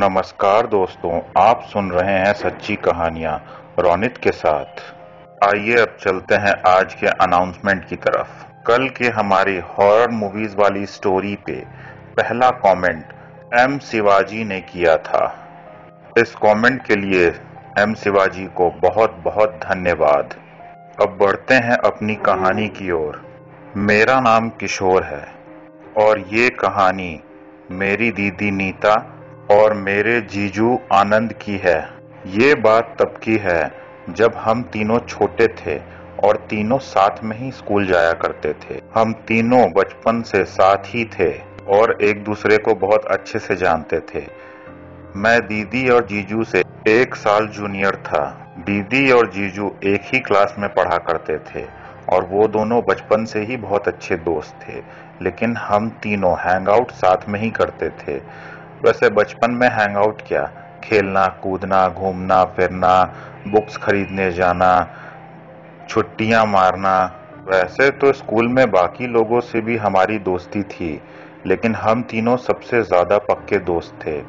नमस्कार दोस्तों, आप सुन रहे हैं सच्ची कहानियां रोनित के साथ। आइए अब चलते हैं आज के अनाउंसमेंट की तरफ। कल के हमारी हॉरर मूवीज वाली स्टोरी पे पहला कमेंट एम शिवाजी ने किया था। इस कमेंट के लिए एम शिवाजी को बहुत बहुत धन्यवाद। अब बढ़ते हैं अपनी कहानी की ओर। मेरा नाम किशोर है और ये कहानी मेरी दीदी नीता और मेरे जीजू आनंद की है। ये बात तब की है जब हम तीनों छोटे थे और तीनों साथ में ही स्कूल जाया करते थे। हम तीनों बचपन से साथ ही थे और एक दूसरे को बहुत अच्छे से जानते थे। मैं दीदी और जीजू से 1 साल जूनियर था। दीदी और जीजू एक ही क्लास में पढ़ा करते थे और वो दोनों बचपन से ही बहुत अच्छे दोस्त थे, लेकिन हम तीनों हैंग आउट साथ में ही करते थे। वैसे बचपन में हैंग आउट क्या, खेलना कूदना, घूमना फिरना, बुक्स खरीदने जाना, छुट्टियां मारना। वैसे तो स्कूल में बाकी लोगों से भी हमारी दोस्ती थी, लेकिन हम तीनों सबसे ज्यादा पक्के दोस्त थे।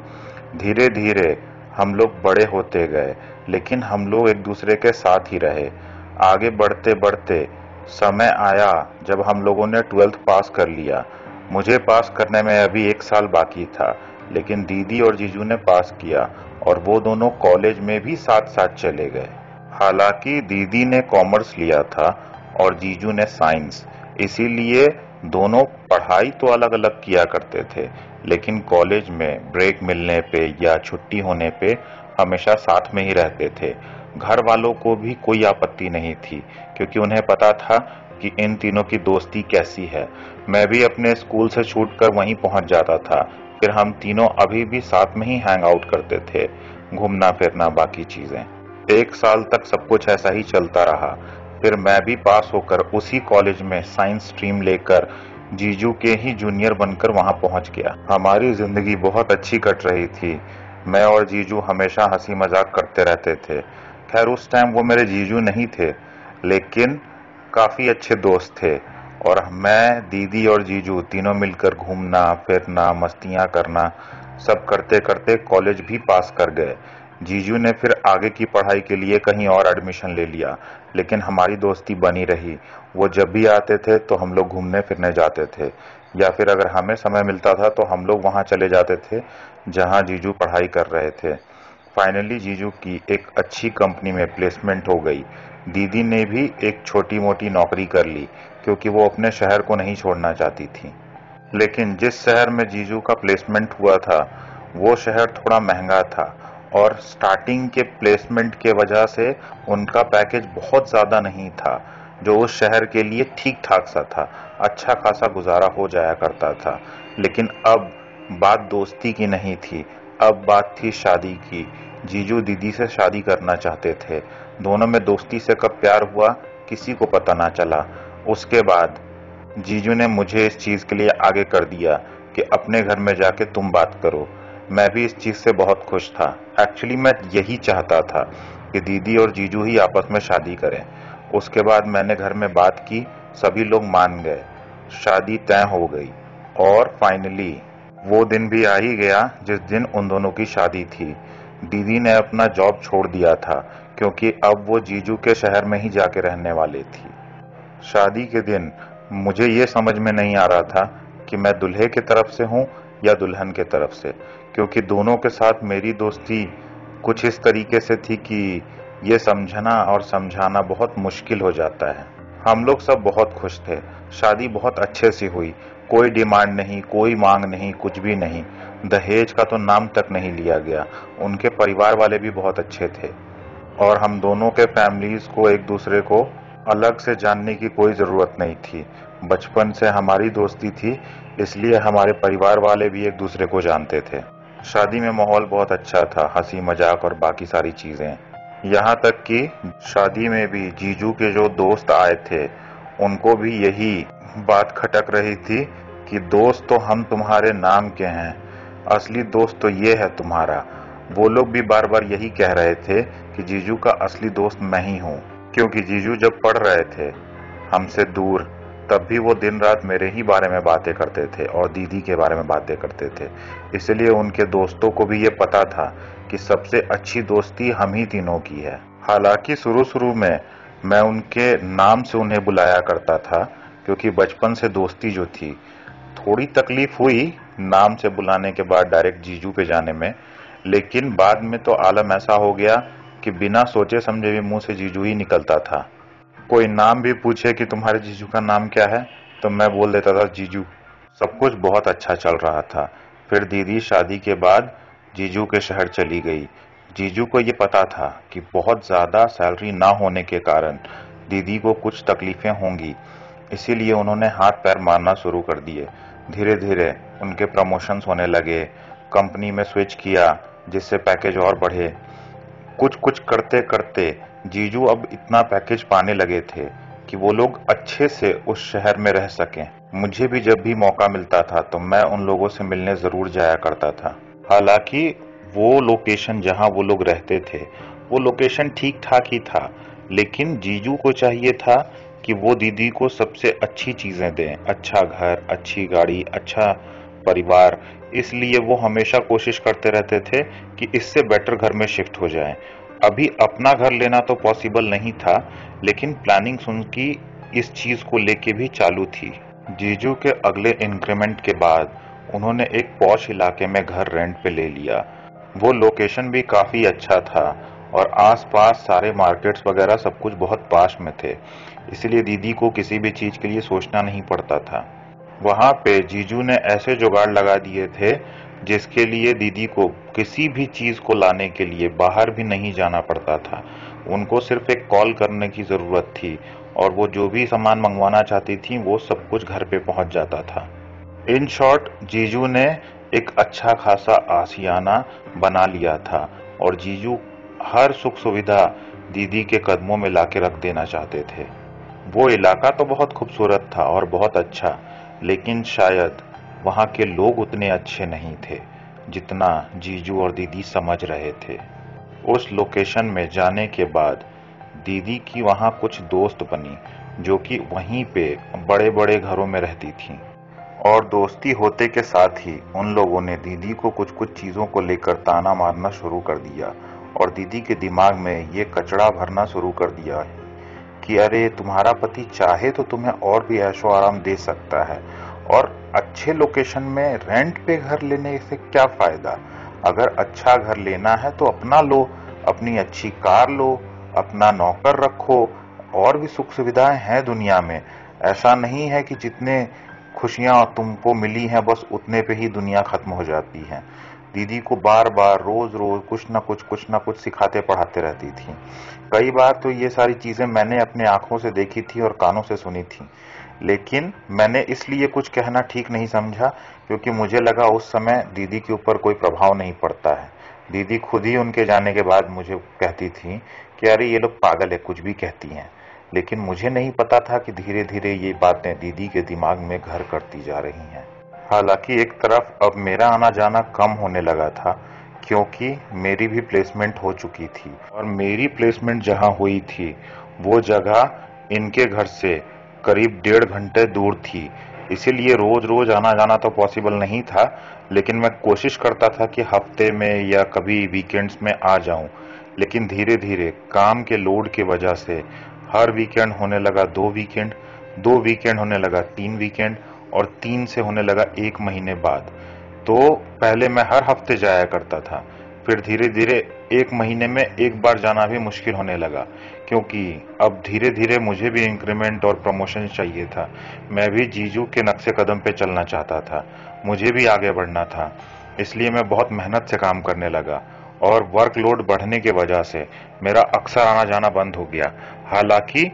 धीरे धीरे हम लोग बड़े होते गए, लेकिन हम लोग एक दूसरे के साथ ही रहे। आगे बढ़ते बढ़ते समय आया जब हम लोगों ने 12th पास कर लिया। मुझे पास करने में अभी 1 साल बाकी था, लेकिन दीदी और जीजू ने पास किया और वो दोनों कॉलेज में भी साथ साथ चले गए। हालांकि दीदी ने कॉमर्स लिया था और जीजू ने साइंस, इसीलिए दोनों पढ़ाई तो अलग अलग किया करते थे, लेकिन कॉलेज में ब्रेक मिलने पे या छुट्टी होने पे हमेशा साथ में ही रहते थे। घर वालों को भी कोई आपत्ति नहीं थी, क्योंकि उन्हें पता था कि इन तीनों की दोस्ती कैसी है। मैं भी अपने स्कूल से छूटकर वहीं पहुंच जाता था। फिर हम तीनों अभी भी साथ में ही हैंग आउट करते थे, घूमना फिरना बाकी चीजें। 1 साल तक सब कुछ ऐसा ही चलता रहा। फिर मैं भी पास होकर उसी कॉलेज में साइंस स्ट्रीम लेकर जीजू के ही जूनियर बनकर वहां पहुंच गया। हमारी जिंदगी बहुत अच्छी कट रही थी। मैं और जीजू हमेशा हंसी मजाक करते रहते थे। खैर उस टाइम वो मेरे जीजू नहीं थे, लेकिन काफी अच्छे दोस्त थे और मैं, दीदी और जीजू तीनों मिलकर घूमना फिरना, मस्तियां करना सब करते करते कॉलेज भी पास कर गए। जीजू ने फिर आगे की पढ़ाई के लिए कहीं और एडमिशन ले लिया, लेकिन हमारी दोस्ती बनी रही। वो जब भी आते थे तो हम लोग घूमने फिरने जाते थे, या फिर अगर हमें समय मिलता था तो हम लोग वहां चले जाते थे जहां जीजू पढ़ाई कर रहे थे। फाइनली जीजू की एक अच्छी कंपनी में प्लेसमेंट हो गई। दीदी ने भी एक छोटी मोटी नौकरी कर ली, क्योंकि वो अपने शहर को नहीं छोड़ना चाहती थी। लेकिन जिस शहर में जीजू का प्लेसमेंट हुआ था वो शहर थोड़ा महंगा था और स्टार्टिंग के प्लेसमेंट के वजह से उनका पैकेज बहुत ज्यादा नहीं था, जो उस शहर के लिए ठीक ठाक सा था। अच्छा खासा गुजारा हो जाया करता था। लेकिन अब बात दोस्ती की नहीं थी, अब बात थी शादी की। जीजू दीदी से शादी करना चाहते थे। दोनों में दोस्ती से कब प्यार हुआ किसी को पता ना चला। उसके बाद जीजू ने मुझे इस चीज के लिए आगे कर दिया कि अपने घर में जाके तुम बात करो। मैं भी इस चीज से बहुत खुश था। एक्चुअली मैं यही चाहता था कि दीदी और जीजू ही आपस में शादी करें। उसके बाद मैंने घर में बात की, सभी लोग मान गए, शादी तय हो गई। और फाइनली वो दिन भी आ ही गया जिस दिन उन दोनों की शादी थी। दीदी ने अपना जॉब छोड़ दिया था, क्योंकि अब वो जीजू के शहर में ही जाके रहने वाली थी। शादी के दिन मुझे ये समझ में नहीं आ रहा था कि मैं दूल्हे की तरफ से हूँ या दुल्हन की तरफ से, क्योंकि दोनों के साथ मेरी दोस्ती कुछ इस तरीके से थी कि ये समझना और समझाना बहुत मुश्किल हो जाता है। हम लोग सब बहुत खुश थे। शादी बहुत अच्छे से हुई। कोई डिमांड नहीं, कोई मांग नहीं, कुछ भी नहीं। दहेज का तो नाम तक नहीं लिया गया। उनके परिवार वाले भी बहुत अच्छे थे और हम दोनों के फैमिलीज को एक दूसरे को अलग से जानने की कोई जरूरत नहीं थी। बचपन से हमारी दोस्ती थी, इसलिए हमारे परिवार वाले भी एक दूसरे को जानते थे। शादी में माहौल बहुत अच्छा था, हंसी मजाक और बाकी सारी चीजें। यहाँ तक कि शादी में भी जीजू के जो दोस्त आए थे उनको भी यही बात खटक रही थी कि दोस्त तो हम तुम्हारे नाम के हैं, असली दोस्त तो ये है तुम्हारा। वो लोग भी बार बार यही कह रहे थे कि जीजू का असली दोस्त मैं ही हूँ, क्योंकि जीजू जब पढ़ रहे थे हमसे दूर, तब भी वो दिन रात मेरे ही बारे में बातें करते थे और दीदी के बारे में बातें करते थे। इसलिए उनके दोस्तों को भी ये पता था कि सबसे अच्छी दोस्ती हम ही तीनों की है। हालांकि शुरू-शुरू में मैं उनके नाम से उन्हें बुलाया करता था, क्योंकि बचपन से दोस्ती जो थी, थोड़ी तकलीफ हुई नाम से बुलाने के बाद डायरेक्ट जीजू पे जाने में, लेकिन बाद में तो आलम ऐसा हो गया कि बिना सोचे समझे भी मुंह से जीजू ही निकलता था। कोई नाम भी पूछे कि तुम्हारे जीजू का नाम क्या है, तो मैं बोल देता था जीजू। सब कुछ बहुत अच्छा चल रहा था। फिर दीदी शादी के बाद जीजू के शहर चली गई। जीजू को ये पता था कि बहुत ज्यादा सैलरी ना होने के कारण दीदी को कुछ तकलीफें होंगी, इसीलिए उन्होंने हाथ पैर मारना शुरू कर दिए। धीरे धीरे उनके प्रमोशंस होने लगे, कंपनी में स्विच किया जिससे पैकेज और बढ़े। कुछ कुछ करते करते जीजू अब इतना पैकेज पाने लगे थे कि वो लोग अच्छे से उस शहर में रह सकें। मुझे भी जब भी मौका मिलता था तो मैं उन लोगों से मिलने जरूर जाया करता था। हालांकि वो लोकेशन जहां वो लोग रहते थे, वो लोकेशन ठीक ठाक ही था, लेकिन जीजू को चाहिए था कि वो दीदी को सबसे अच्छी चीजें दें, अच्छा घर, अच्छी गाड़ी, अच्छा परिवार। इसलिए वो हमेशा कोशिश करते रहते थे कि इससे बेटर घर में शिफ्ट हो जाएं। अभी अपना घर लेना तो पॉसिबल नहीं था, लेकिन प्लानिंग्स उनकी इस चीज को लेके भी चालू थी। जीजू के अगले इंक्रीमेंट के बाद उन्होंने एक पॉश इलाके में घर रेंट पे ले लिया। वो लोकेशन भी काफी अच्छा था और आसपास सारे मार्केट्स वगैरह सब कुछ बहुत पास में थे, इसलिए दीदी को किसी भी चीज के लिए सोचना नहीं पड़ता था। वहां पे जीजू ने ऐसे जुगाड़ लगा दिए थे जिसके लिए दीदी को किसी भी चीज को लाने के लिए बाहर भी नहीं जाना पड़ता था। उनको सिर्फ एक कॉल करने की जरूरत थी और वो जो भी सामान मंगवाना चाहती थी वो सब कुछ घर पे पहुंच जाता था। इन शॉर्ट, जीजू ने एक अच्छा खासा आशियाना बना लिया था और जीजू हर सुख सुविधा दीदी के कदमों में लाके रख देना चाहते थे। वो इलाका तो बहुत खूबसूरत था और बहुत अच्छा, लेकिन शायद वहां के लोग उतने अच्छे नहीं थे जितना जीजू और दीदी समझ रहे थे। उस लोकेशन में जाने के बाद दीदी की वहां कुछ दोस्त बनी जो कि वहीं पे बड़े बड़े घरों में रहती थीं। और दोस्ती होते के साथ ही उन लोगों ने दीदी को कुछ कुछ चीजों को लेकर ताना मारना शुरू कर दिया और दीदी के दिमाग में ये कचड़ा भरना शुरू कर दिया कि अरे तुम्हारा पति चाहे तो तुम्हें और भी ऐशो आराम दे सकता है, और अच्छे लोकेशन में रेंट पे घर लेने से क्या फायदा। अगर अच्छा घर लेना है तो अपना लो, अपनी अच्छी कार लो, अपना नौकर रखो, और भी सुख सुविधाएं हैं दुनिया में। ऐसा नहीं है कि जितने खुशियां तुमको मिली हैं बस उतने पे ही दुनिया खत्म हो जाती है। दीदी को बार बार रोज रोज कुछ ना कुछ सिखाते पढ़ाते रहती थी। कई बार तो ये सारी चीजें मैंने अपने आंखों से देखी थी और कानों से सुनी थी, लेकिन मैंने इसलिए कुछ कहना ठीक नहीं समझा क्योंकि मुझे लगा उस समय दीदी के ऊपर कोई प्रभाव नहीं पड़ता है। दीदी खुद ही उनके जाने के बाद मुझे कहती थी कि अरे ये लोग पागल है, कुछ भी कहती हैं। लेकिन मुझे नहीं पता था कि धीरे धीरे ये बातें दीदी के दिमाग में घर करती जा रही हैं। हालांकि एक तरफ अब मेरा आना जाना कम होने लगा था क्योंकि मेरी भी प्लेसमेंट हो चुकी थी, और मेरी प्लेसमेंट जहां हुई थी वो जगह इनके घर से करीब 1.5 घंटे दूर थी। इसीलिए रोज रोज आना जाना तो पॉसिबल नहीं था, लेकिन मैं कोशिश करता था कि हफ्ते में या कभी वीकेंड्स में आ जाऊं। लेकिन धीरे धीरे काम के लोड की वजह से हर वीकेंड होने लगा 2 वीकेंड, 2 वीकेंड होने लगा 3 वीकेंड, और 3 से होने लगा 1 महीने बाद। तो पहले मैं हर हफ्ते जाया करता था, फिर धीरे धीरे 1 महीने में एक बार जाना भी मुश्किल होने लगा, क्योंकि अब धीरे धीरे मुझे भी इंक्रीमेंट और प्रमोशन चाहिए था। मैं भी जीजू के नक्शे कदम पे चलना चाहता था, मुझे भी आगे बढ़ना था। इसलिए मैं बहुत मेहनत से काम करने लगा और वर्कलोड बढ़ने की वजह से मेरा अक्सर आना जाना बंद हो गया। हालांकि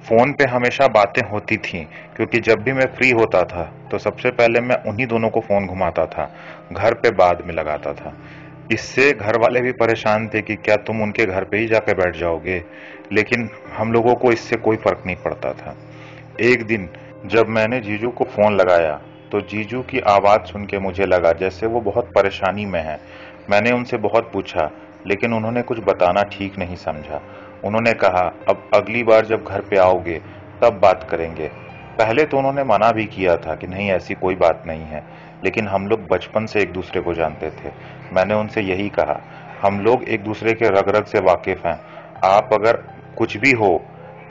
फोन पे हमेशा बातें होती थीं, क्योंकि जब भी मैं फ्री होता था तो सबसे पहले मैं उन्हीं दोनों को फोन घुमाता था, घर पे बाद में लगाता था। इससे घर वाले भी परेशान थे कि क्या तुम उनके घर पे ही जाके बैठ जाओगे, लेकिन हम लोगों को इससे कोई फर्क नहीं पड़ता था। एक दिन जब मैंने जीजू को फोन लगाया तो जीजू की आवाज सुन के मुझे लगा जैसे वो बहुत परेशानी में है। मैंने उनसे बहुत पूछा, लेकिन उन्होंने कुछ बताना ठीक नहीं समझा। उन्होंने कहा अब अगली बार जब घर पे आओगे तब बात करेंगे। पहले तो उन्होंने मना भी किया था कि नहीं ऐसी कोई बात नहीं है, लेकिन हम लोग बचपन से एक दूसरे को जानते थे। मैंने उनसे यही कहा, हम लोग एक दूसरे के रग रग से वाकिफ हैं। आप अगर कुछ भी हो,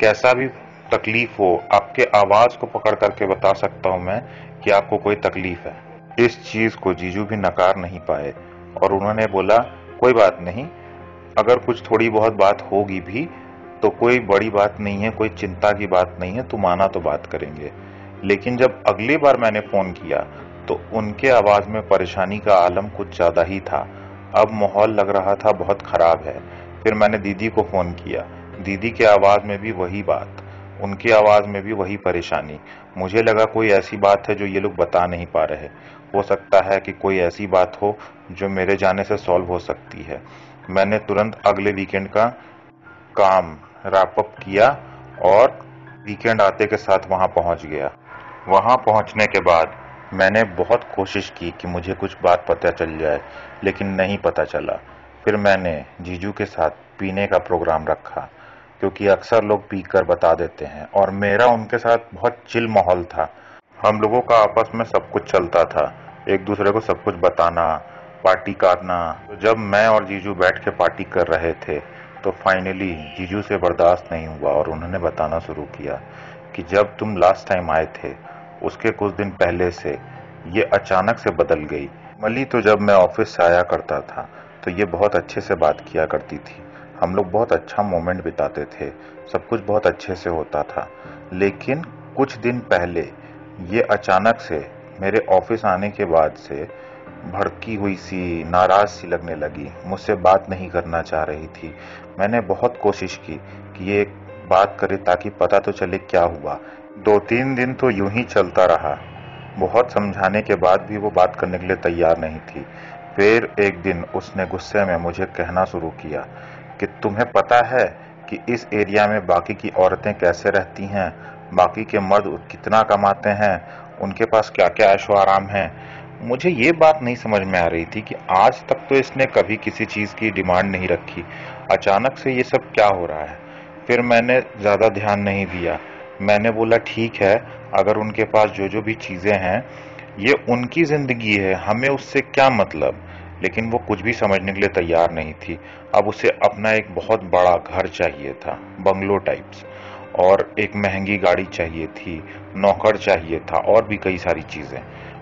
कैसा भी तकलीफ हो, आपके आवाज को पकड़ करके बता सकता हूं मैं कि आपको कोई तकलीफ है। इस चीज को जीजू भी नकार नहीं पाए और उन्होंने बोला, कोई बात नहीं, अगर कुछ थोड़ी बहुत बात होगी भी तो कोई बड़ी बात नहीं है, कोई चिंता की बात नहीं है, तुम आना तो बात करेंगे। लेकिन जब अगली बार मैंने फोन किया तो उनके आवाज में परेशानी का आलम कुछ ज्यादा ही था। अब माहौल लग रहा था बहुत खराब है। फिर मैंने दीदी को फोन किया। दीदी के आवाज में भी वही बात, उनकी आवाज में भी वही परेशानी। मुझे लगा कोई ऐसी बात है जो ये लोग बता नहीं पा रहे। हो सकता है कि कोई ऐसी बात हो जो मेरे जाने से सॉल्व हो सकती है। मैंने तुरंत अगले वीकेंड का काम रैप अप किया और वीकेंड आते के साथ वहां पहुंच गया। वहां पहुंचने के बाद मैंने बहुत कोशिश की कि मुझे कुछ बात पता चल जाए, लेकिन नहीं पता चला। फिर मैंने जीजू के साथ पीने का प्रोग्राम रखा, क्योंकि अक्सर लोग पीकर बता देते हैं और मेरा उनके साथ बहुत चिल माहौल था। हम लोगों का आपस में सब कुछ चलता था, एक दूसरे को सब कुछ बताना, पार्टी करना। तो जब मैं और जीजू बैठ के पार्टी कर रहे थे तो फाइनली जीजू से बर्दाश्त नहीं हुआ और उन्होंने बताना शुरू किया कि जब तुम लास्ट टाइम आए थे उसके कुछ दिन पहले से ये अचानक से बदल गई। मली तो जब मैं ऑफिस से आया करता था तो ये बहुत अच्छे से बात किया करती थी, हम लोग बहुत अच्छा मोमेंट बिताते थे, सब कुछ बहुत अच्छे से होता था। लेकिन कुछ दिन पहले ये अचानक से मेरे ऑफिस आने के बाद से भड़की हुई सी, नाराज सी लगने लगी, मुझसे बात नहीं करना चाह रही थी। मैंने बहुत कोशिश की कि ये बात करे ताकि पता तो चले क्या हुआ। 2-3 दिन तो यूं ही चलता रहा। बहुत समझाने के बाद भी वो बात करने के लिए तैयार नहीं थी। फिर एक दिन उसने गुस्से में मुझे कहना शुरू किया कि तुम्हें पता है कि इस एरिया में बाकी की औरतें कैसे रहती हैं, बाकी के मर्द कितना कमाते हैं, उनके पास क्या क्या ऐशो आराम है। मुझे ये बात नहीं समझ में आ रही थी कि आज तक तो इसने कभी किसी चीज की डिमांड नहीं रखी, अचानक से ये सब क्या हो रहा है। फिर मैंने ज्यादा ध्यान नहीं दिया। मैंने बोला ठीक है, अगर उनके पास जो जो भी चीजें हैं ये उनकी जिंदगी है, हमें उससे क्या मतलब। लेकिन वो कुछ भी समझने के लिए तैयार नहीं थी। अब उसे अपना एक बहुत बड़ा घर चाहिए था, बंगलो टाइप्स, और एक महंगी गाड़ी चाहिए थी, नौकर चाहिए था और भी कई सारी चीजें।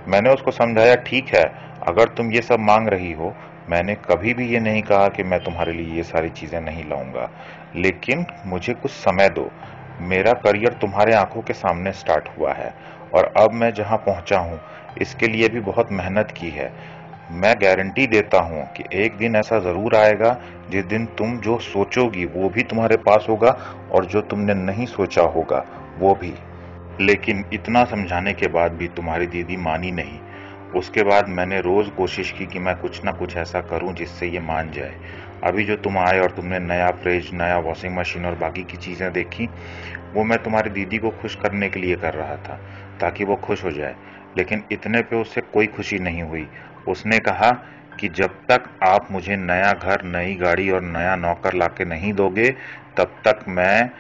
मैंने उसको समझाया, ठीक है, अगर तुम ये सब मांग रही हो, मैंने कभी भी ये नहीं कहा कि मैं तुम्हारे लिए ये सारी चीजें नहीं लाऊंगा, लेकिन मुझे कुछ समय दो। मेरा करियर तुम्हारे आंखों के सामने स्टार्ट हुआ है और अब मैं जहां पहुंचा हूं इसके लिए भी बहुत मेहनत की है। मैं गारंटी देता हूं कि एक दिन ऐसा जरूर आएगा जिस दिन तुम जो सोचोगी वो भी तुम्हारे पास होगा और जो तुमने नहीं सोचा होगा वो भी। लेकिन इतना समझाने के बाद भी तुम्हारी दीदी मानी नहीं। उसके बाद मैंने रोज कोशिश की कि मैं कुछ ना कुछ ऐसा करूं जिससे ये मान जाए। अभी जो तुम आए और तुमने नया फ्रिज, नया वॉशिंग मशीन और बाकी की चीजें देखी, वो मैं तुम्हारी दीदी को खुश करने के लिए कर रहा था, ताकि वो खुश हो जाए। लेकिन इतने पे उससे कोई खुशी नहीं हुई। उसने कहा कि जब तक आप मुझे नया घर, नई गाड़ी और नया नौकर लाके नहीं दोगे, तब तक मैं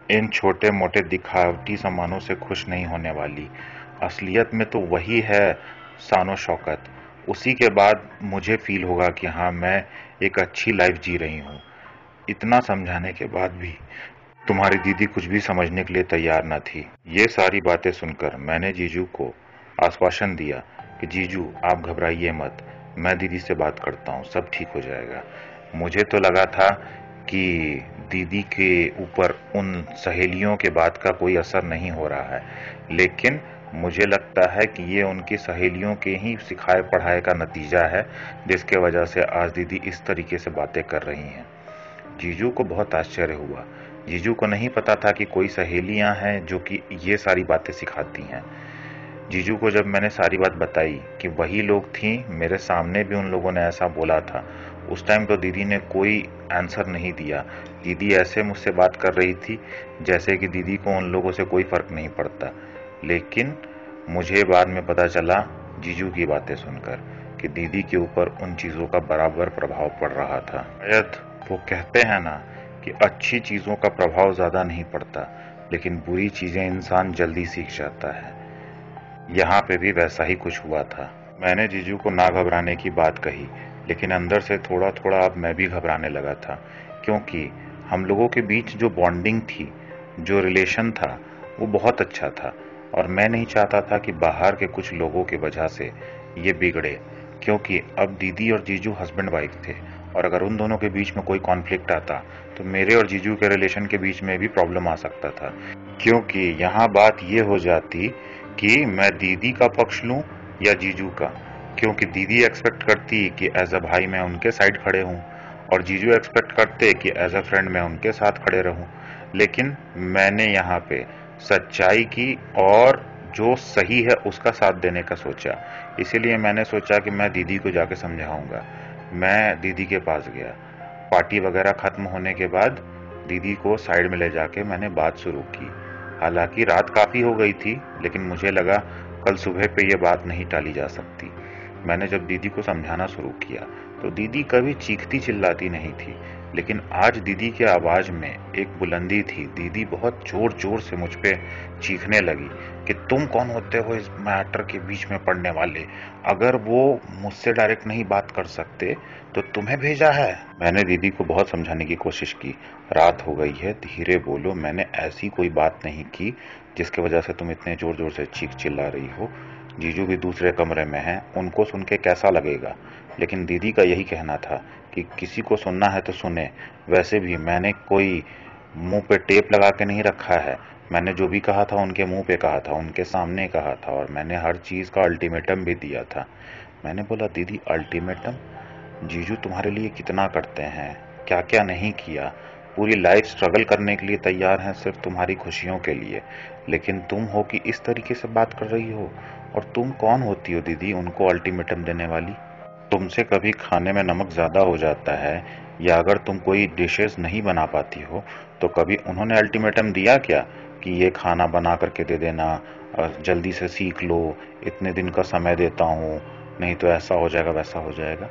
इन छोटे मोटे दिखावटी सामानों से खुश नहीं होने वाली। असलियत में तो वही है शानो शौकत। उसी के बाद मुझे फील होगा कि हाँ, मैं एक अच्छी लाइफ जी रही हूँ। इतना समझाने के बाद भी तुम्हारी दीदी कुछ भी समझने के लिए तैयार न थी। ये सारी बातें सुनकर मैंने जीजू को आश्वासन दिया कि जीजू आप घबराइए मत, मैं दीदी से बात करता हूँ, सब ठीक हो जाएगा। मुझे तो लगा था कि दीदी के ऊपर उन सहेलियों के बात का कोई असर नहीं हो रहा है, लेकिन मुझे लगता है कि ये उनकी सहेलियों के ही सिखाए पढ़ाए का नतीजा है, जिसके वजह से आज दीदी इस तरीके से बातें कर रही हैं। जीजू को बहुत आश्चर्य हुआ। जीजू को नहीं पता था कि कोई सहेलियां हैं जो कि ये सारी बातें सिखाती हैं। जीजू को जब मैंने सारी बात बताई कि वही लोग थी, मेरे सामने भी उन लोगों ने ऐसा बोला था, उस टाइम तो दीदी ने कोई आंसर नहीं दिया। दीदी ऐसे मुझसे बात कर रही थी जैसे कि दीदी को उन लोगों से कोई फर्क नहीं पड़ता। लेकिन मुझे बाद में पता चला जीजू की बातें सुनकर कि दीदी के ऊपर उन चीजों का बराबर प्रभाव पड़ रहा था। शायद वो कहते हैं ना कि अच्छी चीजों का प्रभाव ज्यादा नहीं पड़ता, लेकिन बुरी चीजें इंसान जल्दी सीख जाता है। यहाँ पे भी वैसा ही कुछ हुआ था। मैंने जीजू को ना घबराने की बात कही, लेकिन अंदर से थोड़ा थोड़ा अब मैं भी घबराने लगा था, क्योंकि हम लोगों के बीच जो बॉन्डिंग थी, जो रिलेशन था, वो बहुत अच्छा था। और मैं नहीं चाहता था कि बाहर के कुछ लोगों की वजह से ये बिगड़े, क्योंकि अब दीदी और जीजू हस्बैंड वाइफ थे, और अगर उन दोनों के बीच में कोई कॉन्फ्लिक्ट आता तो मेरे और जीजू के रिलेशन के बीच में भी प्रॉब्लम आ सकता था। क्योंकि यहाँ बात ये हो जाती कि मैं दीदी का पक्ष लूं या जीजू का, क्योंकि दीदी एक्सपेक्ट करती कि एज अ भाई मैं उनके साइड खड़े हूं, और जीजू एक्सपेक्ट करते कि एज अ फ्रेंड मैं उनके साथ खड़े रहूं। लेकिन मैंने यहाँ पे सच्चाई की और जो सही है उसका साथ देने का सोचा। इसीलिए मैंने सोचा कि मैं दीदी को जाके समझाऊंगा। मैं दीदी के पास गया। पार्टी वगैरह खत्म होने के बाद दीदी को साइड में ले जाके मैंने बात शुरू की। हालांकि रात काफी हो गई थी, लेकिन मुझे लगा कल सुबह पे ये बात नहीं टाली जा सकती। मैंने जब दीदी को समझाना शुरू किया तो दीदी कभी चीखती चिल्लाती नहीं थी, लेकिन आज दीदी की आवाज में एक बुलंदी थी। दीदी बहुत जोर जोर से मुझ पे चीखने लगी कि तुम कौन होते हो इस मैटर के बीच में पड़ने वाले? अगर वो मुझसे डायरेक्ट नहीं बात कर सकते तो तुम्हें भेजा है। मैंने दीदी को बहुत समझाने की कोशिश की। रात हो गई है, धीरे बोलो, मैंने ऐसी कोई बात नहीं की जिसकी वजह से तुम इतने जोर जोर से चीख चिल्ला रही हो। जीजू भी दूसरे कमरे में हैं, उनको सुन के कैसा लगेगा? लेकिन दीदी का यही कहना था कि किसी को सुनना है तो सुने। वैसे भी मैंने कोई मुंह पे टेप लगा के नहीं रखा है। मैंने जो भी कहा था उनके मुंह पे कहा था, उनके सामने कहा था, और मैंने हर चीज का अल्टीमेटम भी दिया था। मैंने बोला, दीदी अल्टीमेटम? जीजू तुम्हारे लिए कितना करते हैं, क्या क्या नहीं किया, पूरी लाइफ स्ट्रगल करने के लिए तैयार हैं सिर्फ तुम्हारी खुशियों के लिए, लेकिन तुम हो कि इस तरीके से बात कर रही हो? और तुम कौन होती हो दीदी उनको अल्टीमेटम देने वाली? तुमसे कभी खाने में नमक ज्यादा हो जाता है, या अगर तुम कोई डिशेस नहीं बना पाती हो तो कभी उन्होंने अल्टीमेटम दिया क्या कि ये खाना बना करके दे देना, जल्दी से सीख लो, इतने दिन का समय देता हूँ, नहीं तो ऐसा हो जाएगा वैसा हो जाएगा?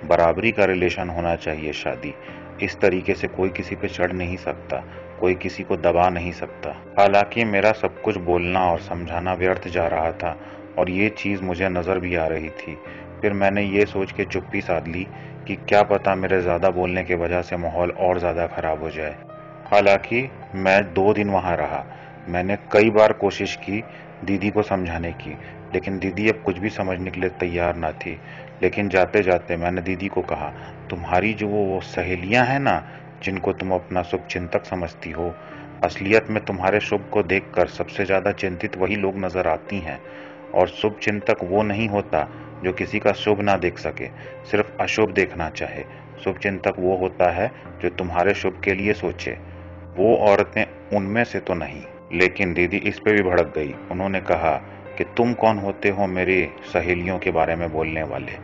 बराबरी का रिलेशन होना चाहिए शादी। इस तरीके से कोई किसी पे चढ़ नहीं सकता, कोई किसी को दबा नहीं सकता। हालांकि मेरा सब कुछ बोलना और समझाना व्यर्थ जा रहा था, और ये चीज मुझे नजर भी आ रही थी। फिर मैंने ये सोच के चुप्पी साध ली कि क्या पता मेरे ज्यादा बोलने की वजह से माहौल और ज्यादा खराब हो जाए। हालांकि मैं 2 दिन वहां रहा। मैंने कई बार कोशिश की दीदी को समझाने की, लेकिन दीदी अब कुछ भी समझने के लिए तैयार ना थी। लेकिन जाते जाते मैंने दीदी को कहा, तुम्हारी जो वो सहेलियां हैं ना, जिनको तुम अपना शुभ चिंतक समझती हो, असलियत में तुम्हारे शुभ को देखकर सबसे ज्यादा चिंतित वही लोग नजर आती हैं। और शुभ चिंतक वो नहीं होता जो किसी का शुभ ना देख सके, सिर्फ अशुभ देखना चाहे। शुभ चिंतक वो होता है जो तुम्हारे शुभ के लिए सोचे। वो औरतें उनमें से तो नहीं। लेकिन दीदी इस पे भी भड़क गई। उन्होंने कहा कि तुम कौन होते हो मेरी सहेलियों के बारे में बोलने वाले?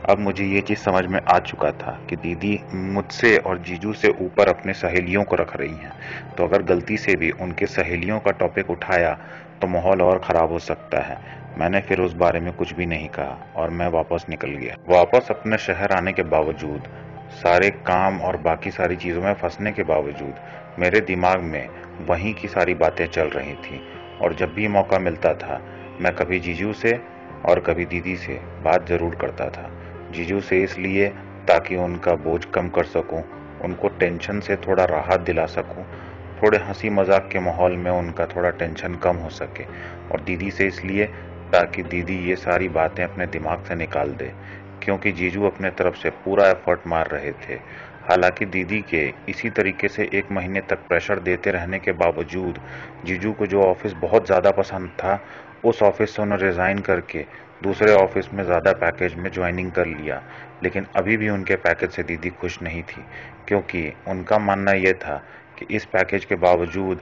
अब मुझे ये चीज समझ में आ चुका था कि दीदी मुझसे और जीजू से ऊपर अपने सहेलियों को रख रही हैं। तो अगर गलती से भी उनके सहेलियों का टॉपिक उठाया तो माहौल और खराब हो सकता है। मैंने फिर उस बारे में कुछ भी नहीं कहा और मैं वापस निकल गया। वापस अपने शहर आने के बावजूद, सारे काम और बाकी सारी चीजों में फंसने के बावजूद, मेरे दिमाग में वहीं की सारी बातें चल रही थी। और जब भी मौका मिलता था मैं कभी जीजू से और कभी दीदी से बात जरूर करता था। जीजू से इसलिए ताकि उनका बोझ कम कर सकूं, उनको टेंशन से थोड़ा राहत दिला सकूं, थोड़े हंसी मजाक के माहौल में उनका थोड़ा टेंशन कम हो सके। और दीदी से इसलिए ताकि दीदी ये सारी बातें अपने दिमाग से निकाल दे, क्योंकि जीजू अपने तरफ से पूरा एफर्ट मार रहे थे। हालांकि दीदी के इसी तरीके से 1 महीने तक प्रेशर देते रहने के बावजूद जीजू को जो ऑफिस बहुत ज़्यादा पसंद था, उस ऑफिस से उन्होंने रिज़ाइन करके दूसरे ऑफिस में ज़्यादा पैकेज में ज्वाइनिंग कर लिया। लेकिन अभी भी उनके पैकेज से दीदी खुश नहीं थी, क्योंकि उनका मानना यह था कि इस पैकेज के बावजूद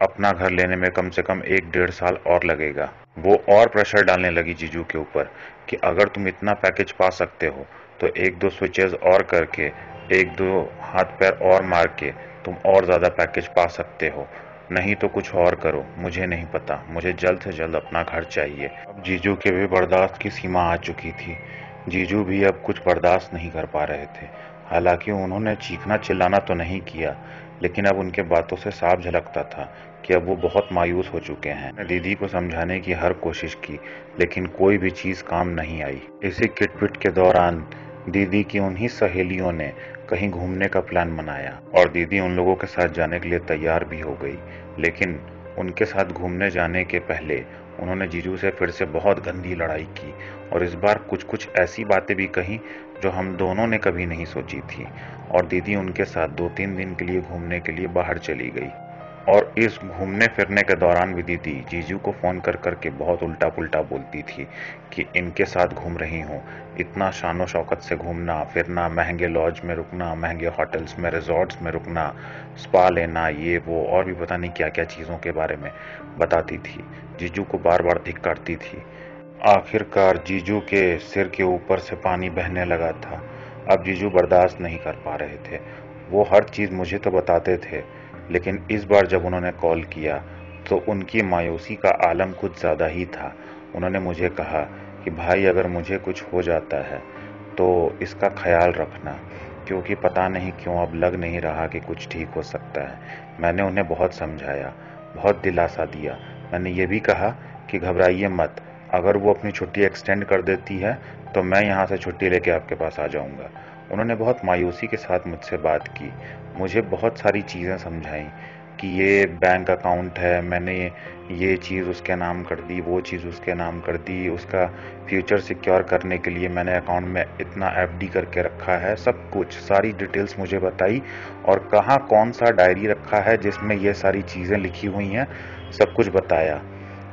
अपना घर लेने में कम से कम 1-1.5 साल और लगेगा। वो और प्रेशर डालने लगी जीजू के ऊपर कि अगर तुम इतना पैकेज पा सकते हो तो 1-2 स्विचेस और करके, 1-2 हाथ पैर और मार के तुम और ज्यादा पैकेज पा सकते हो, नहीं तो कुछ और करो, मुझे नहीं पता, मुझे जल्द से जल्द अपना घर चाहिए। अब जीजू के भी बर्दाश्त की सीमा आ चुकी थी। जीजू भी अब कुछ बर्दाश्त नहीं कर पा रहे थे। हालांकि उन्होंने चीखना चिल्लाना तो नहीं किया, लेकिन अब उनके बातों से साफ झलकता था कि अब वो बहुत मायूस हो चुके हैं। मैंने दीदी को समझाने की हर कोशिश की, लेकिन कोई भी चीज़ काम नहीं आई। इसी किटपिट के दौरान दीदी की उन्हीं सहेलियों ने कहीं घूमने का प्लान बनाया और दीदी उन लोगों के साथ जाने के लिए तैयार भी हो गई। लेकिन उनके साथ घूमने जाने के पहले उन्होंने जीजू से फिर से बहुत गंदी लड़ाई की और इस बार कुछ कुछ ऐसी बातें भी कही जो हम दोनों ने कभी नहीं सोची थी। और दीदी उनके साथ 2-3 दिन के लिए घूमने के लिए बाहर चली गई। और इस घूमने फिरने के दौरान भी दीदी जीजू को फ़ोन कर करके बहुत उल्टा पुल्टा बोलती थी कि इनके साथ घूम रही हूँ, इतना शानो शौकत से घूमना फिरना, महंगे लॉज में रुकना, महंगे होटल्स में, रिजॉर्ट्स में रुकना, स्पा लेना, ये वो और भी पता नहीं क्या क्या चीज़ों के बारे में बताती थी। जीजू को बार बार धिक्कारती थी। आखिरकार जीजू के सिर के ऊपर से पानी बहने लगा था। अब जीजू बर्दाश्त नहीं कर पा रहे थे। वो हर चीज़ मुझे तो बताते थे, लेकिन इस बार जब उन्होंने कॉल किया तो उनकी मायूसी का आलम कुछ ज़्यादा ही था। उन्होंने मुझे कहा कि भाई अगर मुझे कुछ हो जाता है तो इसका ख्याल रखना, क्योंकि पता नहीं क्यों अब लग नहीं रहा कि कुछ ठीक हो सकता है। मैंने उन्हें बहुत समझाया, बहुत दिलासा दिया। मैंने ये भी कहा कि घबराइए मत, अगर वो अपनी छुट्टी एक्सटेंड कर देती है तो मैं यहाँ से छुट्टी लेके आपके पास आ जाऊँगा। उन्होंने बहुत मायूसी के साथ मुझसे बात की, मुझे बहुत सारी चीज़ें समझाई कि ये बैंक अकाउंट है, मैंने ये चीज़ उसके नाम कर दी, वो चीज़ उसके नाम कर दी, उसका फ्यूचर सिक्योर करने के लिए मैंने अकाउंट में इतना एफडी करके रखा है, सब कुछ सारी डिटेल्स मुझे बताई और कहाँ कौन सा डायरी रखा है जिसमें ये सारी चीज़ें लिखी हुई हैं, सब कुछ बताया।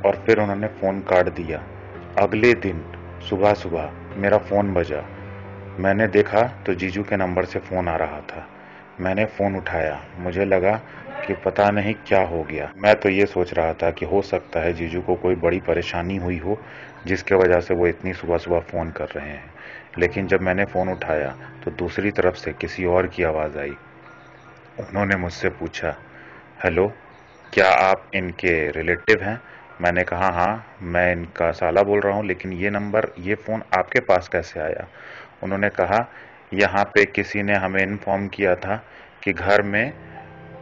और फिर उन्होंने फ़ोन काट दिया। अगले दिन सुबह सुबह मेरा फ़ोन बजा। मैंने देखा तो जीजू के नंबर से फ़ोन आ रहा था। मैंने फ़ोन उठाया। मुझे लगा कि पता नहीं क्या हो गया। मैं तो ये सोच रहा था कि हो सकता है जीजू को कोई बड़ी परेशानी हुई हो जिसके वजह से वो इतनी सुबह सुबह फ़ोन कर रहे हैं। लेकिन जब मैंने फ़ोन उठाया तो दूसरी तरफ से किसी और की आवाज़ आई। उन्होंने मुझसे पूछा, हेलो, क्या आप इनके रिलेटिव हैं? मैंने कहा हाँ, मैं इनका साला बोल रहा हूँ, लेकिन ये नंबर, ये फ़ोन आपके पास कैसे आया? उन्होंने कहा, यहाँ पे किसी ने हमें इन्फॉर्म किया था कि घर में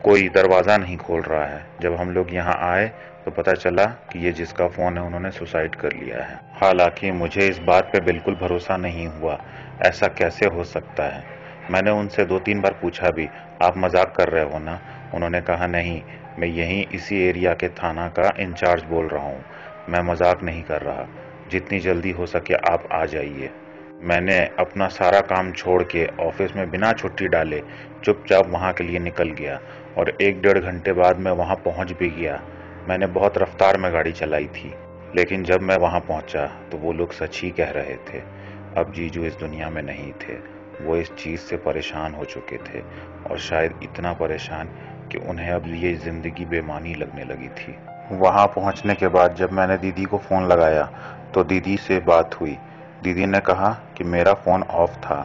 कोई दरवाज़ा नहीं खोल रहा है। जब हम लोग यहाँ आए तो पता चला कि ये जिसका फ़ोन है उन्होंने सुसाइड कर लिया है। हालांकि मुझे इस बात पे बिल्कुल भरोसा नहीं हुआ, ऐसा कैसे हो सकता है। मैंने उनसे 2-3 बार पूछा भी, आप मजाक कर रहे हो ना? उन्होंने कहा नहीं, मैं यहीं इसी एरिया के थाना का इंचार्ज बोल रहा हूँ, मैं मजाक नहीं कर रहा, जितनी जल्दी हो सके आप आ जाइए। मैंने अपना सारा काम छोड़ के ऑफिस में बिना छुट्टी डाले चुपचाप वहाँ के लिए निकल गया और 1-1.5 घंटे बाद मैं वहाँ पहुँच भी गया। मैंने बहुत रफ्तार में गाड़ी चलाई थी, लेकिन जब मैं वहाँ पहुँचा तो वो लोग सच ही कह रहे थे। अब जीजू इस दुनिया में नहीं थे। वो इस चीज़ से परेशान हो चुके थे और शायद इतना परेशान कि उन्हें अब ये ज़िंदगी बेमानी लगने लगी थी। वहाँ पहुँचने के बाद जब मैंने दीदी को फ़ोन लगाया तो दीदी से बात हुई। दीदी ने कहा कि मेरा फ़ोन ऑफ था,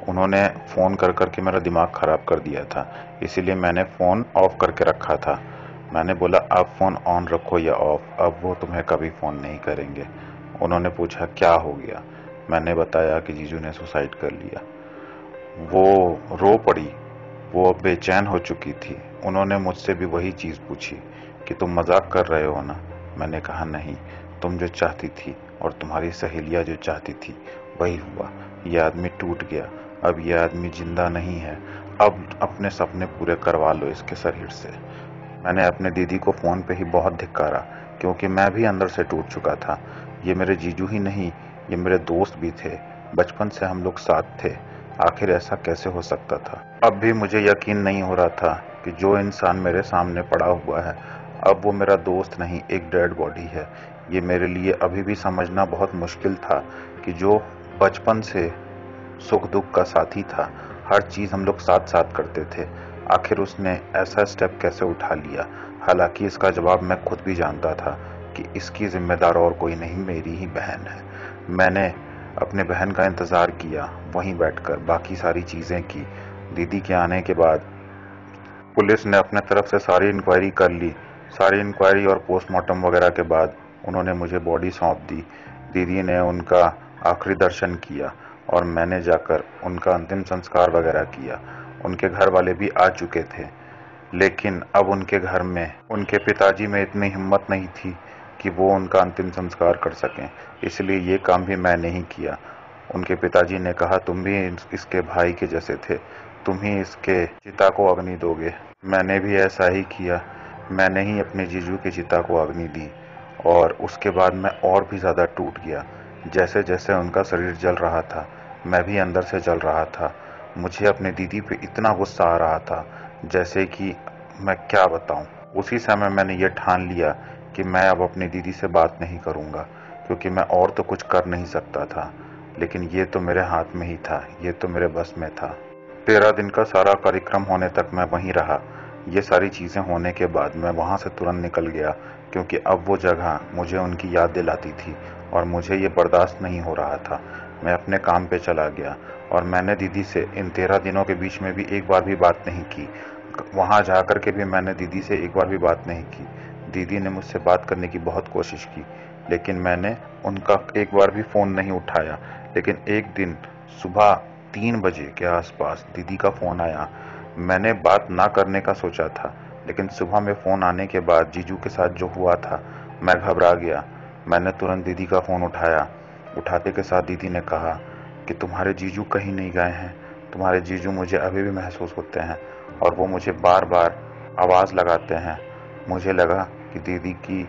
उन्होंने फ़ोन कर कर के मेरा दिमाग ख़राब कर दिया था, इसीलिए मैंने फ़ोन ऑफ करके रखा था। मैंने बोला आप फ़ोन ऑन रखो या ऑफ, अब वो तुम्हें कभी फ़ोन नहीं करेंगे। उन्होंने पूछा क्या हो गया? मैंने बताया कि जीजू ने सुसाइड कर लिया। वो रो पड़ी, वो अब बेचैन हो चुकी थी। उन्होंने मुझसे भी वही चीज़ पूछी कि तुम मजाक कर रहे हो ना? मैंने कहा नहीं, तुम जो चाहती थी और तुम्हारी सहेलियाँ जो चाहती थी वही हुआ। ये आदमी टूट गया, अब ये आदमी जिंदा नहीं है, अब अपने सपने पूरे करवा लो इसके शरीर से। मैंने अपने दीदी को फ़ोन पे ही बहुत धिक्कारा, क्योंकि मैं भी अंदर से टूट चुका था। ये मेरे जीजू ही नहीं, ये मेरे दोस्त भी थे, बचपन से हम लोग साथ थे। आखिर ऐसा कैसे हो सकता था? अब भी मुझे यकीन नहीं हो रहा था कि जो इंसान मेरे सामने पड़ा हुआ है अब वो मेरा दोस्त नहीं, एक डेड बॉडी है। ये मेरे लिए अभी भी समझना बहुत मुश्किल था कि जो बचपन से सुख दुख का साथी था, हर चीज़ हम लोग साथ साथ करते थे, आखिर उसने ऐसा स्टेप कैसे उठा लिया? हालांकि इसका जवाब मैं खुद भी जानता था कि इसकी जिम्मेदार और कोई नहीं, मेरी ही बहन है। मैंने अपने बहन का इंतज़ार किया, वहीं बैठकर बाकी सारी चीज़ें की। दीदी के आने के बाद पुलिस ने अपने तरफ से सारी इंक्वायरी कर ली। सारी इंक्वायरी और पोस्टमार्टम वगैरह के बाद उन्होंने मुझे बॉडी सौंप दी। दीदी ने उनका आखिरी दर्शन किया और मैंने जाकर उनका अंतिम संस्कार वगैरह किया। उनके घर वाले भी आ चुके थे, लेकिन अब उनके घर में उनके पिताजी में इतनी हिम्मत नहीं थी कि वो उनका अंतिम संस्कार कर सकें, इसलिए ये काम भी मैं नहीं किया। उनके पिताजी ने कहा, तुम भी इसके भाई के जैसे थे, तुम ही इसके चिता को अग्नि दोगे। मैंने भी ऐसा ही किया। मैंने ही अपने जीजू की चिता को अग्नि दी और उसके बाद मैं और भी ज़्यादा टूट गया। जैसे जैसे उनका शरीर जल रहा था, मैं भी अंदर से जल रहा था। मुझे अपनी दीदी पे इतना गुस्सा आ रहा था, जैसे कि मैं क्या बताऊं। उसी समय मैंने ये ठान लिया कि मैं अब अपनी दीदी से बात नहीं करूंगा, क्योंकि मैं और तो कुछ कर नहीं सकता था। लेकिन ये तो मेरे हाथ में ही था, ये तो मेरे बस में था। 13 दिन का सारा कार्यक्रम होने तक मैं वहीं रहा। ये सारी चीज़ें होने के बाद मैं वहाँ से तुरंत निकल गया, क्योंकि अब वो जगह मुझे उनकी याद दिलाती थी और मुझे ये बर्दाश्त नहीं हो रहा था। मैं अपने काम पे चला गया और मैंने दीदी से इन 13 दिनों के बीच में भी एक बार भी बात नहीं की। वहाँ जा कर के भी मैंने दीदी से एक बार भी बात नहीं की। दीदी ने मुझसे बात करने की बहुत कोशिश की, लेकिन मैंने उनका एक बार भी फ़ोन नहीं उठाया। लेकिन एक दिन सुबह 3 बजे के आसपास दीदी का फ़ोन आया। मैंने बात ना करने का सोचा था, लेकिन सुबह में फ़ोन आने के बाद जीजू के साथ जो हुआ था, मैं घबरा गया। मैंने तुरंत दीदी का फ़ोन उठाया। उठाते के साथ दीदी ने कहा कि तुम्हारे जीजू कहीं नहीं गए हैं, तुम्हारे जीजू मुझे अभी भी महसूस होते हैं और वो मुझे बार बार आवाज़ लगाते हैं। मुझे लगा कि दीदी की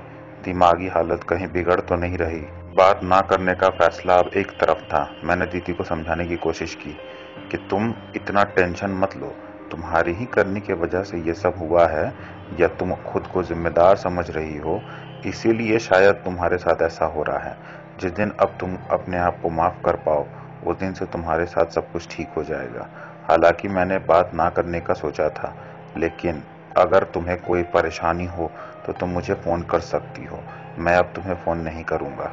दिमागी हालत कहीं बिगड़ तो नहीं रही। बात ना करने का फैसला अब एक तरफ था। मैंने दीदी को समझाने की कोशिश की कि तुम इतना टेंशन मत लो, तुम्हारी ही करने की वजह से ये सब हुआ है, या तुम खुद को जिम्मेदार समझ रही हो, इसीलिए शायद तुम्हारे साथ ऐसा हो रहा है। जिस दिन अब तुम अपने आप को माफ कर पाओ, उस दिन से तुम्हारे साथ सब कुछ ठीक हो जाएगा। हालांकि मैंने बात ना करने का सोचा था, लेकिन अगर तुम्हें कोई परेशानी हो तो तुम मुझे फ़ोन कर सकती हो। मैं अब तुम्हें फ़ोन नहीं करूँगा।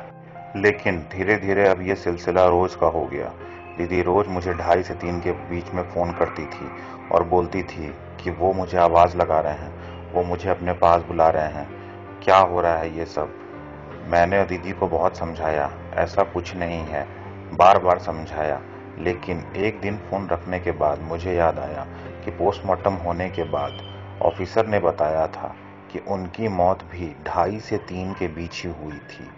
लेकिन धीरे धीरे अब ये सिलसिला रोज़ का हो गया। दीदी रोज़ मुझे 2:30 से 3 के बीच में फ़ोन करती थी और बोलती थी कि वो मुझे आवाज़ लगा रहे हैं, वो मुझे अपने पास बुला रहे हैं। क्या हो रहा है ये सब? मैंने दीदी को बहुत समझाया, ऐसा कुछ नहीं है, बार बार समझाया। लेकिन एक दिन फ़ोन रखने के बाद मुझे याद आया कि पोस्टमार्टम होने के बाद ऑफिसर ने बताया था कि उनकी मौत भी 2:30 से 3 के बीच ही हुई थी।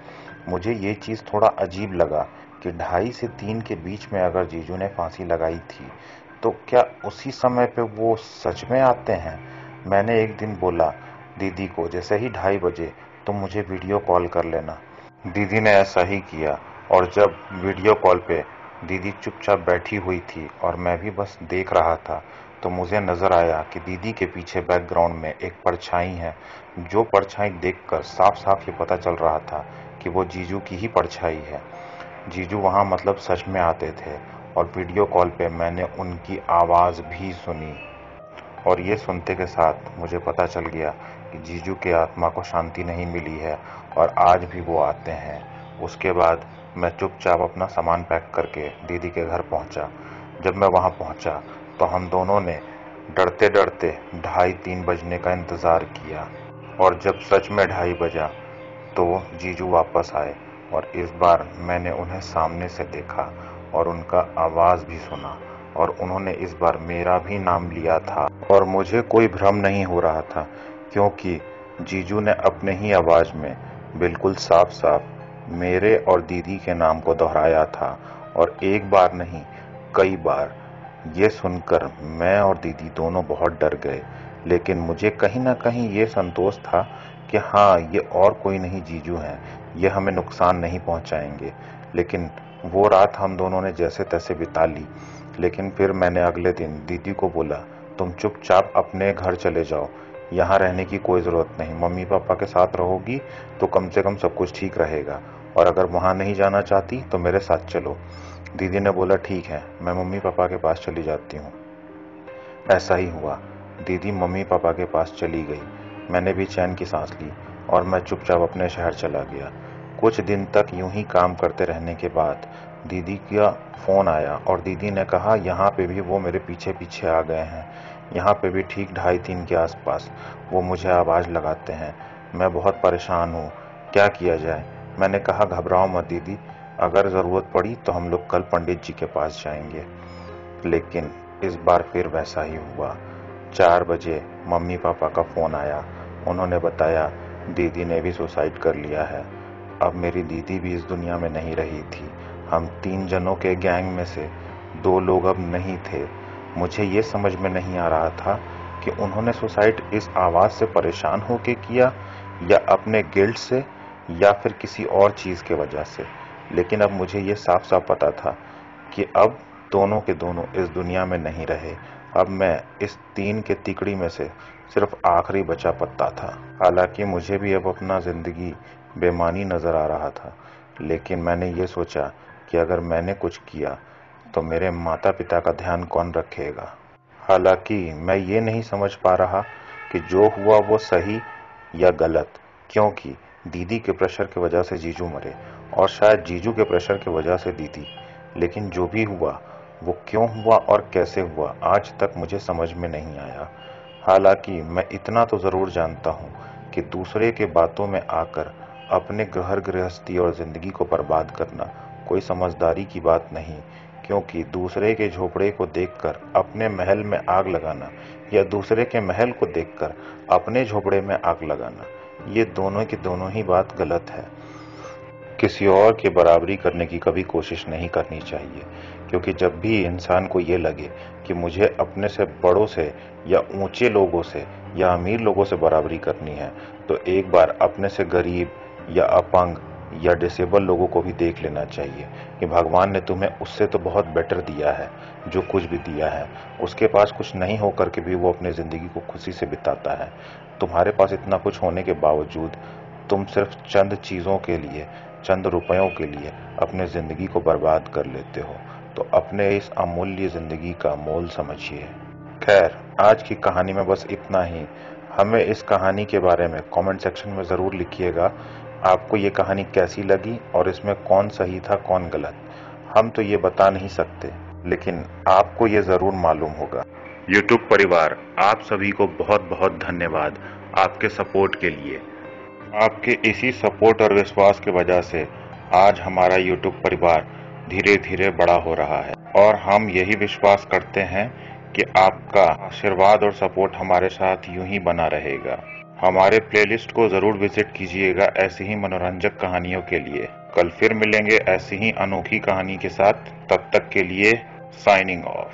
मुझे ये चीज़ थोड़ा अजीब लगा कि 2:30 से 3 के बीच में अगर जीजू ने फांसी लगाई थी, तो क्या उसी समय पे वो सच में आते हैं? मैंने एक दिन बोला दीदी को, जैसे ही 2:30 बजे तुम मुझे वीडियो कॉल कर लेना। दीदी ने ऐसा ही किया और जब वीडियो कॉल पे दीदी चुपचाप बैठी हुई थी और मैं भी बस देख रहा था, तो मुझे नजर आया कि दीदी के पीछे बैकग्राउंड में एक परछाई है। जो परछाई देखकर साफ साफ ये पता चल रहा था कि वो जीजू की ही परछाई है। जीजू वहां मतलब सच में आते थे और वीडियो कॉल पे मैंने उनकी आवाज़ भी सुनी। और ये सुनते के साथ मुझे पता चल गया कि जीजू के आत्मा को शांति नहीं मिली है और आज भी वो आते हैं। उसके बाद मैं चुपचाप अपना सामान पैक करके दीदी के घर पहुंचा। जब मैं वहां पहुंचा तो हम दोनों ने डरते डरते 2:30-3 बजने का इंतज़ार किया और जब सच में 2:30 बजा तो जीजू वापस आए और इस बार मैंने उन्हें सामने से देखा और उनका आवाज़ भी सुना और उन्होंने इस बार मेरा भी नाम लिया था और मुझे कोई भ्रम नहीं हो रहा था, क्योंकि जीजू ने अपने ही आवाज़ में बिल्कुल साफ साफ मेरे और दीदी के नाम को दोहराया था। और एक बार नहीं, कई बार। ये सुनकर मैं और दीदी दोनों बहुत डर गए, लेकिन मुझे कहीं ना कहीं ये संतोष था कि हाँ, ये और कोई नहीं जीजू हैं, ये हमें नुकसान नहीं पहुंचाएंगे। लेकिन वो रात हम दोनों ने जैसे तैसे बिता ली। लेकिन फिर मैंने अगले दिन दीदी को बोला, तुम चुपचाप अपने घर चले जाओ, यहाँ रहने की कोई ज़रूरत नहीं। मम्मी पापा के साथ रहोगी तो कम से कम सब कुछ ठीक रहेगा, और अगर वहाँ नहीं जाना चाहती तो मेरे साथ चलो। दीदी ने बोला, ठीक है, मैं मम्मी पापा के पास चली जाती हूँ। ऐसा ही हुआ। दीदी मम्मी पापा के पास चली गई। मैंने भी चैन की सांस ली और मैं चुपचाप अपने शहर चला गया। कुछ दिन तक यूं ही काम करते रहने के बाद दीदी का फ़ोन आया और दीदी ने कहा यहाँ पे भी वो मेरे पीछे पीछे आ गए हैं। यहाँ पे भी ठीक 2:30-3 के आसपास वो मुझे आवाज़ लगाते हैं। मैं बहुत परेशान हूँ, क्या किया जाए? मैंने कहा, घबराओ मत दीदी, अगर ज़रूरत पड़ी तो हम लोग कल पंडित जी के पास जाएंगे। लेकिन इस बार फिर वैसा ही हुआ। 4 बजे मम्मी पापा का फ़ोन आया। उन्होंने बताया दीदी ने भी सुसाइड कर लिया है। अब मेरी दीदी भी इस दुनिया में नहीं रही थी। हम 3 जनों के गैंग में से 2 लोग अब नहीं थे। मुझे ये समझ में नहीं आ रहा था कि उन्होंने सुसाइड इस आवाज़ से परेशान होकर किया या अपने गिल्ट से या फिर किसी और चीज़ के वजह से। लेकिन अब मुझे ये साफ साफ पता था कि अब दोनों के दोनों इस दुनिया में नहीं रहे। अब मैं इस 3 के तिकड़ी में से सिर्फ आखिरी बचा पत्ता था। हालांकि मुझे भी अब अपना ज़िंदगी बेमानी नज़र आ रहा था, लेकिन मैंने ये सोचा कि अगर मैंने कुछ किया तो मेरे माता पिता का ध्यान कौन रखेगा। हालांकि मैं ये नहीं समझ पा रहा कि जो हुआ वो सही या गलत, क्योंकि दीदी के प्रेशर की वजह से जीजू मरे और शायद जीजू के प्रेशर की वजह से दीदी। लेकिन जो भी हुआ वो क्यों हुआ और कैसे हुआ आज तक मुझे समझ में नहीं आया। हालांकि मैं इतना तो ज़रूर जानता हूँ कि दूसरे के बातों में आकर अपने घर गृहस्थी और ज़िंदगी को बर्बाद करना कोई समझदारी की बात नहीं, क्योंकि दूसरे के झोपड़े को देखकर अपने महल में आग लगाना या दूसरे के महल को देखकर अपने झोपड़े में आग लगाना, ये दोनों की दोनों ही बात गलत है। किसी और की बराबरी करने की कभी कोशिश नहीं करनी चाहिए, क्योंकि जब भी इंसान को ये लगे कि मुझे अपने से बड़ों से या ऊंचे लोगों से या अमीर लोगों से बराबरी करनी है, तो एक बार अपने से गरीब या अपंग या डिसेबल लोगों को भी देख लेना चाहिए कि भगवान ने तुम्हें उससे तो बहुत बेटर दिया है। जो कुछ भी दिया है, उसके पास कुछ नहीं होकर के भी वो अपनी ज़िंदगी को खुशी से बिताता है। तुम्हारे पास इतना कुछ होने के बावजूद तुम सिर्फ चंद चीज़ों के लिए, चंद रुपयों के लिए अपने ज़िंदगी को बर्बाद कर लेते हो। तो अपने इस अमूल्य ज़िंदगी का मोल समझिए। खैर, आज की कहानी में बस इतना ही। हमें इस कहानी के बारे में कमेंट सेक्शन में ज़रूर लिखिएगा आपको ये कहानी कैसी लगी और इसमें कौन सही था कौन गलत। हम तो ये बता नहीं सकते, लेकिन आपको ये ज़रूर मालूम होगा। यूट्यूब परिवार, आप सभी को बहुत बहुत धन्यवाद आपके सपोर्ट के लिए। आपके इसी सपोर्ट और विश्वास की वजह से आज हमारा यूट्यूब परिवार धीरे धीरे बड़ा हो रहा है, और हम यही विश्वास करते हैं कि आपका आशीर्वाद और सपोर्ट हमारे साथ यूं ही बना रहेगा। हमारे प्लेलिस्ट को ज़रूर विजिट कीजिएगा ऐसी ही मनोरंजक कहानियों के लिए। कल फिर मिलेंगे ऐसी ही अनोखी कहानी के साथ। तब तक के लिए साइनिंग ऑफ।